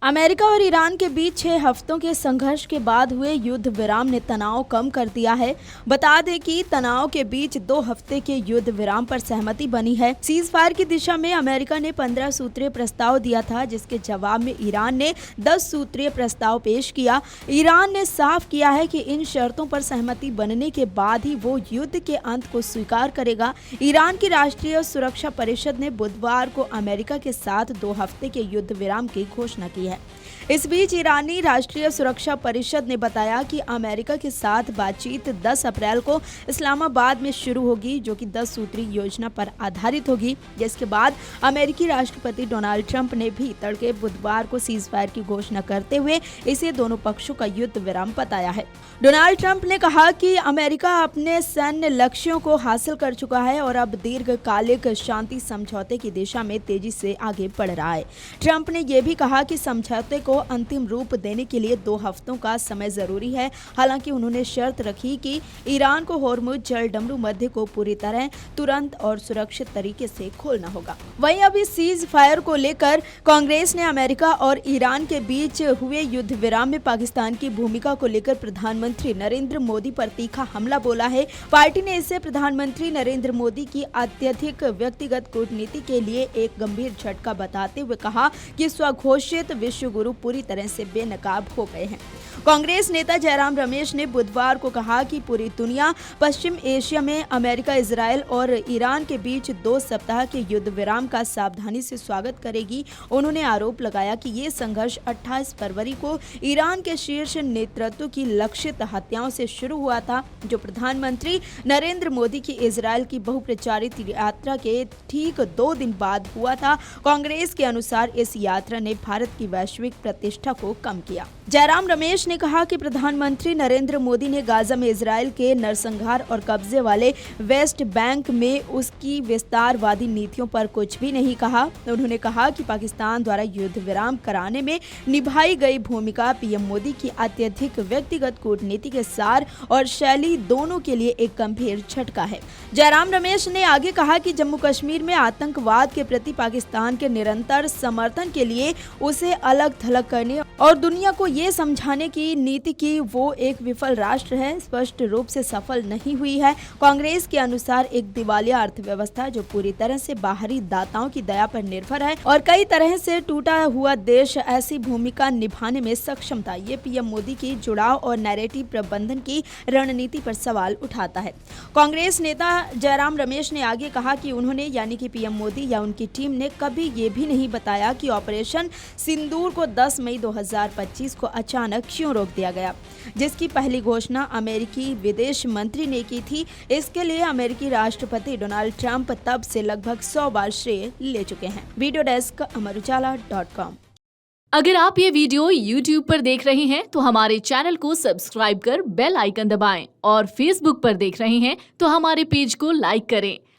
America और Iran के बीच 6 हफ्तों के संघर्ष के बाद हुए युद्ध विराम ने तनाव कम कर दिया है। बता दें कि तनाव के बीच 2 हफ्ते के युद्ध विराम पर सहमति बनी है। सीज फायर की दिशा में अमेरिका ने 15 सूत्रीय प्रस्ताव दिया था, जिसके जवाब में ईरान ने 10 सूत्रीय प्रस्ताव पेश किया। ईरान ने साफ किया है कि इन शर्तों पर सहमति बनने के बाद ही वो युद्ध के अंत को स्वीकार करेगा। ईरान की राष्ट्रीय सुरक्षा परिषद ने बुधवार को अमेरिका के साथ 2 हफ्ते के युद्ध विराम की घोषणा की है। इस बीच ईरानी राष्ट्रीय सुरक्षा परिषद ने बताया कि अमेरिका के साथ बातचीत 10 अप्रैल को इस्लामाबाद में शुरू होगी, जो कि 10 सूत्री योजना पर आधारित होगी। जिसके बाद अमेरिकी राष्ट्रपति डोनाल्ड ट्रंप ने भी तड़के बुधवार को सीज फायर की घोषणा करते हुए इसे दोनों पक्षों का युद्ध विराम बताया है। डोनाल्ड ट्रंप ने कहा कि अमेरिका अपने सैन्य लक्ष्यों को हासिल कर चुका है और अब दीर्घकालिक शांति समझौते की दिशा में तेजी से आगे बढ़ रहा है। ट्रंप ने यह भी कहा कि समझौते को अंतिम रूप देने के लिए 2 हफ्तों का समय जरूरी है। हालांकि उन्होंने शर्त रखी कि ईरान को होर्मुज जलडमरू मध्य को पूरी तरह तुरंत और सुरक्षित तरीके से खोलना होगा। वहीं अभी सीज फायर को लेकर कांग्रेस ने अमेरिका और ईरान के बीच हुए युद्ध विराम में पाकिस्तान की भूमिका को लेकर प्रधानमंत्री नरेंद्र मोदी पर तीखा हमला बोला है। पार्टी ने इसे प्रधानमंत्री नरेंद्र मोदी की अत्यधिक व्यक्तिगत कूटनीति के लिए एक गंभीर झटका बताते हुए कहा कि स्वघोषित विश्व गुरु पूरी तरह से बेनकाब हो गए हैं। कांग्रेस नेता जयराम रमेश ने बुधवार को कहा कि पूरी दुनिया पश्चिम एशिया में अमेरिका, इजरायल और ईरान के बीच 2 सप्ताह के युद्ध विराम का सावधानी से स्वागत करेगी। उन्होंने आरोप लगाया कि ये संघर्ष 28 फरवरी को ईरान के शीर्ष नेतृत्व की लक्षित हत्याओं से शुरू हुआ था, जो प्रधानमंत्री नरेंद्र मोदी की इजरायल की बहुप्रचारित यात्रा के ठीक 2 दिन बाद हुआ था। कांग्रेस के अनुसार इस यात्रा ने भारत की वैश्विक प्रतिष्ठा को कम किया। जयराम रमेश ने कहा कि प्रधानमंत्री नरेंद्र मोदी ने गाजा में इजरायल के नरसंहार और कब्जे वाले वेस्ट बैंक में उसकी विस्तारवादी नीतियों पर कुछ भी नहीं कहा। उन्होंने कहा कि पाकिस्तान द्वारा युद्ध विराम कराने में निभाई गई भूमिका पीएम मोदी की अत्यधिक व्यक्तिगत कूटनीति के सार और शैली दोनों के लिए एक गंभीर झटका है। जयराम रमेश ने आगे कहा कि जम्मू कश्मीर में आतंकवाद के प्रति पाकिस्तान के निरंतर समर्थन के लिए उसे अलग थलग करने और दुनिया को ये समझाने की नीति की वो एक विफल राष्ट्र है, स्पष्ट रूप से सफल नहीं हुई है। कांग्रेस के अनुसार एक दिवालिया अर्थव्यवस्था जो पूरी तरह से बाहरी दाताओं की दया पर निर्भर है और कई तरह से टूटा हुआ देश ऐसी भूमिका निभाने में सक्षम था। ये पीएम मोदी की जुड़ाव और नैरेटिव प्रबंधन की रणनीति पर सवाल उठाता है। कांग्रेस नेता जयराम रमेश ने आगे कहा कि उन्होंने यानी कि पीएम मोदी या उनकी टीम ने कभी ये भी नहीं बताया कि ऑपरेशन सिंदूर को 10 मई 2025 को अचानक क्यों रोक दिया गया, जिसकी पहली घोषणा अमेरिकी विदेश मंत्री ने की थी। इसके लिए अमेरिकी राष्ट्रपति डोनाल्ड ट्रंप तब से लगभग 100 बार श्रेय ले चुके हैं। Video desk amarujala.com। अगर आप ये वीडियो YouTube पर देख रहे हैं तो हमारे चैनल को सब्सक्राइब कर बेल आइकन दबाएं और Facebook पर देख रहे हैं तो हमारे पेज को लाइक करें।